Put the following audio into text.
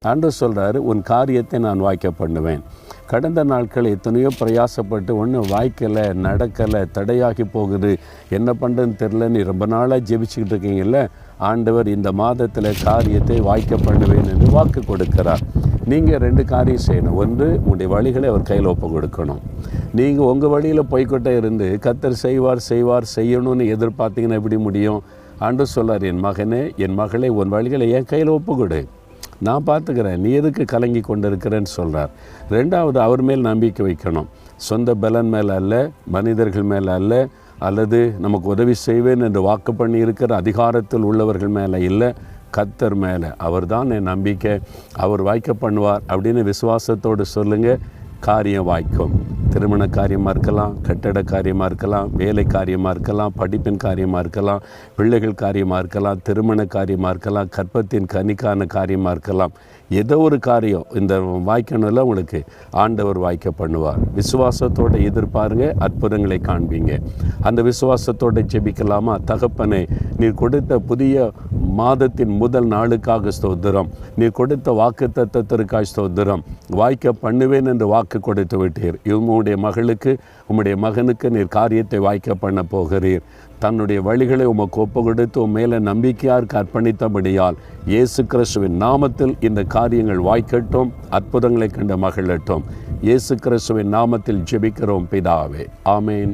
ஆண்டவர் சொல்கிறாரு, உன் காரியத்தை நான் வாய்க்க பண்ணுவேன். கடந்த நாட்கள் எத்தனையோ பிரயாசப்பட்டு ஒன்றும் வாய்க்கலை, நடக்கலை, தடையாகி போகுது, என்ன பண்ணுறதுன்னு தெரிலன்னு ரொம்ப நாளாக ஜெபிச்சுக்கிட்டு இருக்கீங்கல்ல, ஆண்டவர் இந்த மாதத்தில் காரியத்தை வாய்க்க பண்ணுவேன் என்று வாக்கு கொடுக்கிறார். நீங்கள் 2 காரியம் செய்யணும். ஒன்று, உங்களுடைய வழிகளை அவர் கையில் ஒப்பு கொடுக்கணும். நீங்கள் உங்கள் வழியில் போய்கிட்டே இருந்து கர்த்தர் செய்வார் செய்யணும்னு எதிர்பார்த்தீங்கன்னா எப்படி முடியும்? ஆண்டவர் சொல்கிறார், என் மகனே, என் மகளே, உன் வழிகளை என் கையில் ஒப்பு கொடு, நான் பார்த்துக்கிறேன், நீ எதுக்கு கலங்கி கொண்டு இருக்கிறேன்னு சொல்கிறார். 2வது, அவர் மேல் நம்பிக்கை வைக்கணும். சொந்த பலன் மேலே அல்ல, மனிதர்கள் மேலே அல்ல, அல்லது நமக்கு உதவி செய்வேன் என்று வாக்கு பண்ணி இருக்கிற அதிகாரத்தில் உள்ளவர்கள் மேலே இல்லை, கர்த்தர் மேலே. அவர் தான் என் நம்பிக்கை, அவர் வாய்க்க பண்ணுவார் அப்படின்னு விசுவாசத்தோடு சொல்லுங்கள். காரியம் வாய்க்கும். திருமண காரியமாக இருக்கலாம், கட்டட காரியமாக இருக்கலாம், வேலை காரியமாக இருக்கலாம், படிப்பின் காரியமாக இருக்கலாம், பிள்ளைகள் காரியமாக இருக்கலாம், திருமண காரியமாக இருக்கலாம், கற்பத்தின் கனிக்கான காரியமாக இருக்கலாம். ஏதோ ஒரு காரியம் இந்த வாய்க்கணும்ல உங்களுக்கு ஆண்டவர் வாய்க்க பண்ணுவார். விசுவாசத்தோடு எதிர்பாருங்க, அற்புதங்களை காண்பீங்க. அந்த விசுவாசத்தோடு ஜெபிக்கலாமா? தகப்பனே, நீர் கொடுத்த புதிய மாதத்தின் முதல் நாளுக்காக ஸ்தோத்திரம். நீர் கொடுத்த வாக்கு தத்தத்திற்காக ஸ்தோத்திரம். வாய்க்க பண்ணுவேன் என்று வாக்கு கொடுத்து விட்டீர். உம்முடைய மகளுக்கு, உம்முடைய மகனுக்கு நீர் காரியத்தை வாய்க்க பண்ண போகிறீர். தன்னுடைய வழிகளை உமக்கு ஒப்பு கொடுத்து உன் மேலே நம்பிக்கையாருக்கு அர்ப்பணித்தபடியால் இயேசு கிறிஸ்துவின் நாமத்தில் இந்த காரியங்கள் வாய்க்கட்டும், அற்புதங்களை கண்ட மகிழட்டும். இயேசு கிறிஸ்துவின் நாமத்தில் ஜெபிக்கிறோம் பிதாவே, ஆமேன்.